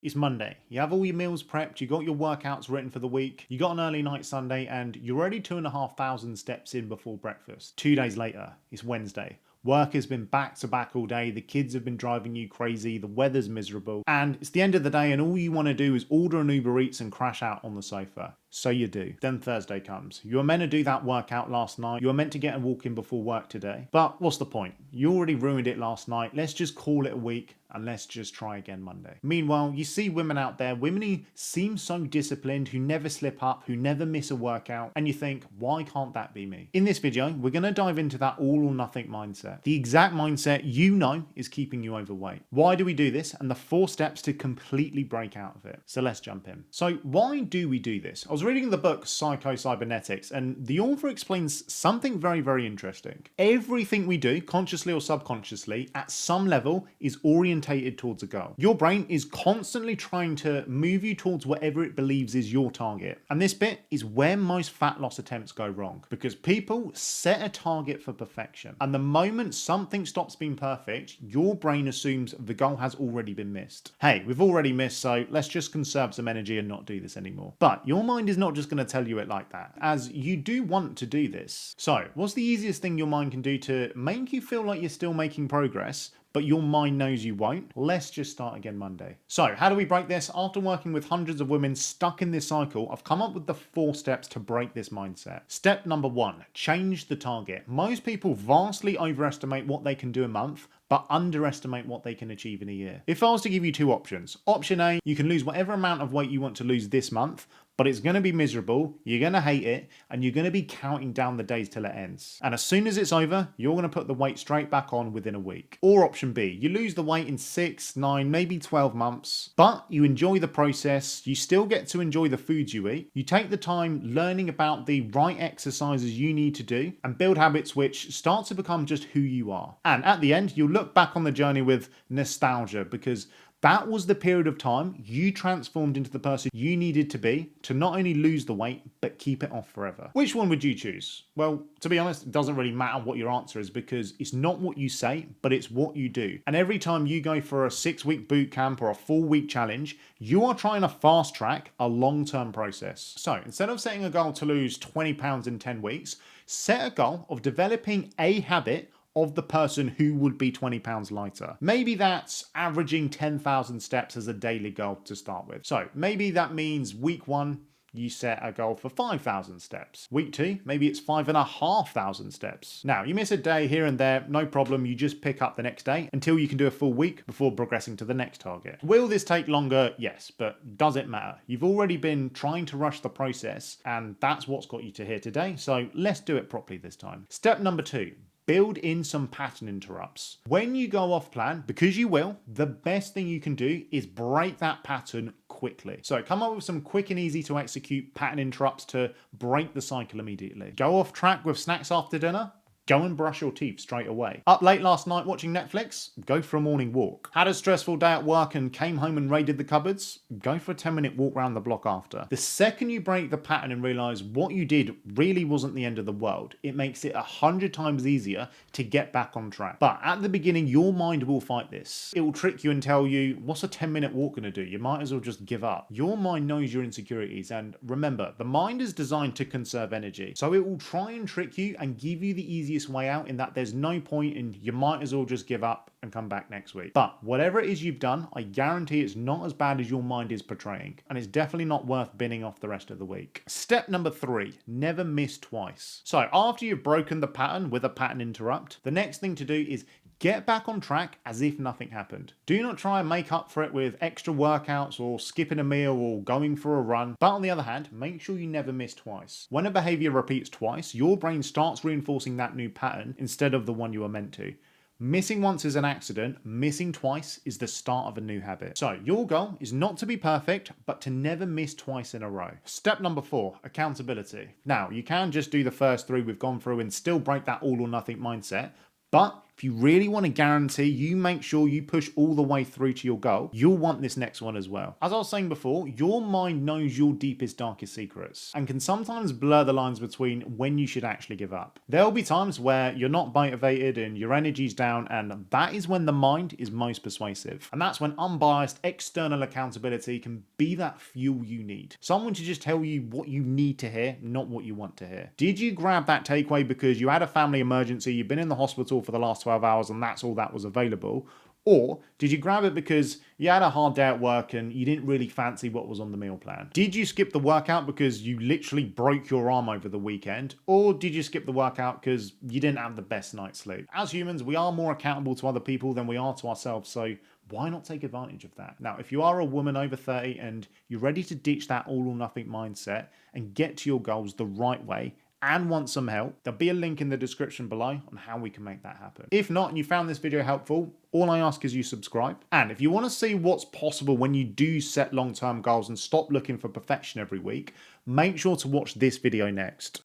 It's Monday. You have all your meals prepped, you got your workouts written for the week, you got an early night Sunday, and you're already 2,500 steps in before breakfast. 2 days later, it's Wednesday. Work has been back to back all day, the kids have been driving you crazy, the weather's miserable, and it's the end of the day and all you want to do is order an Uber Eats and crash out on the sofa. So you do. Then Thursday comes. You were meant to do that workout last night. You were meant to get a walk in before work today. But what's the point? You already ruined it last night. Let's just call it a week and let's just try again Monday. Meanwhile, you see women out there, women who seem so disciplined, who never slip up, who never miss a workout, and you think, why can't that be me? In this video, we're going to dive into that all or nothing mindset. The exact mindset you know is keeping you overweight. Why do we do this? And the 4 steps to completely break out of it. So let's jump in. So why do we do this? I was reading the book Psycho Cybernetics, and the author explains something very, very interesting. Everything we do, consciously or subconsciously, at some level is orientated towards a goal. Your brain is constantly trying to move you towards whatever it believes is your target. And this bit is where most fat loss attempts go wrong, because people set a target for perfection. And the moment something stops being perfect, your brain assumes the goal has already been missed. Hey, we've already missed, so let's just conserve some energy and not do this anymore. But your mind is not just going to tell you it like that, as you do want to do this. So what's the easiest thing your mind can do to make you feel like you're still making progress, but your mind knows you won't? Let's just start again Monday. So how do we break this? After working with hundreds of women stuck in this cycle, I've come up with the 4 steps to break this mindset. Step number 1, change the target. Most people vastly overestimate what they can do a month, but underestimate what they can achieve in a year. If I was to give you 2 options, option A, you can lose whatever amount of weight you want to lose this month, but it's going to be miserable, you're going to hate it, and you're going to be counting down the days till it ends. And as soon as it's over, you're going to put the weight straight back on within a week. Or option B, you lose the weight in 6, 9, maybe 12 months, but you enjoy the process, you still get to enjoy the foods you eat, you take the time learning about the right exercises you need to do, and build habits which start to become just who you are. And at the end, you'll look back on the journey with nostalgia, because that was the period of time you transformed into the person you needed to be to not only lose the weight, but keep it off forever. Which one would you choose? Well, to be honest, it doesn't really matter what your answer is, because it's not what you say, but it's what you do. And every time you go for a 6-week boot camp or a 4-week challenge, you are trying to fast track a long-term process. So instead of setting a goal to lose 20 pounds in 10 weeks, set a goal of developing a habit of the person who would be 20 pounds lighter. Maybe that's averaging 10,000 steps as a daily goal to start with. So maybe that means week 1, you set a goal for 5,000 steps. Week 2, maybe it's 5,500 steps. Now, you miss a day here and there, no problem, you just pick up the next day until you can do a full week before progressing to the next target. Will this take longer? Yes, but does it matter? You've already been trying to rush the process, and that's what's got you to here today, so let's do it properly this time. Step number 2. Build in some pattern interrupts. When you go off plan, because you will, the best thing you can do is break that pattern quickly. So come up with some quick and easy to execute pattern interrupts to break the cycle immediately. Go off track with snacks after dinner? Go and brush your teeth straight away. Up late last night watching Netflix? Go for a morning walk. Had a stressful day at work and came home and raided the cupboards? Go for a 10-minute walk around the block after. The second you break the pattern and realize what you did really wasn't the end of the world, it makes it 100 times easier to get back on track. But at the beginning, your mind will fight this. It will trick you and tell you, what's a 10-minute walk gonna do? You might as well just give up. Your mind knows your insecurities, and remember, the mind is designed to conserve energy. So it will try and trick you and give you the easiest way out, in that there's no point and you might as well just give up and come back next week. But whatever it is you've done, I guarantee it's not as bad as your mind is portraying, and it's definitely not worth binning off the rest of the week. Step number 3, never miss twice. So after you've broken the pattern with a pattern interrupt, the next thing to do is get back on track as if nothing happened. Do not try and make up for it with extra workouts or skipping a meal or going for a run. But on the other hand, make sure you never miss twice. When a behavior repeats twice, your brain starts reinforcing that new pattern instead of the one you were meant to. Missing once is an accident, missing twice is the start of a new habit. So your goal is not to be perfect, but to never miss twice in a row. Step number 4, accountability. Now, you can just do the first 3 we've gone through and still break that all or nothing mindset, but If you really want to guarantee you make sure you push all the way through to your goal, you'll want this next one as well. As I was saying before, your mind knows your deepest, darkest secrets and can sometimes blur the lines between when you should actually give up. There'll be times where you're not motivated and your energy's down, and that is when the mind is most persuasive. And that's when unbiased external accountability can be that fuel you need. Someone to just tell you what you need to hear, not what you want to hear. Did you grab that takeaway because you had a family emergency, you've been in the hospital for the last 12 hours and that's all that was available? Or did you grab it because you had a hard day at work and you didn't really fancy what was on the meal plan? Did you skip the workout because you literally broke your arm over the weekend? Or did you skip the workout because you didn't have the best night's sleep? As humans, we are more accountable to other people than we are to ourselves, so why not take advantage of that? Now, if you are a woman over 30 and you're ready to ditch that all or nothing mindset and get to your goals the right way, and want some help, there'll be a link in the description below on how we can make that happen. If not, and you found this video helpful, all I ask is you subscribe. And if you want to see what's possible when you do set long-term goals and stop looking for perfection every week, make sure to watch this video next.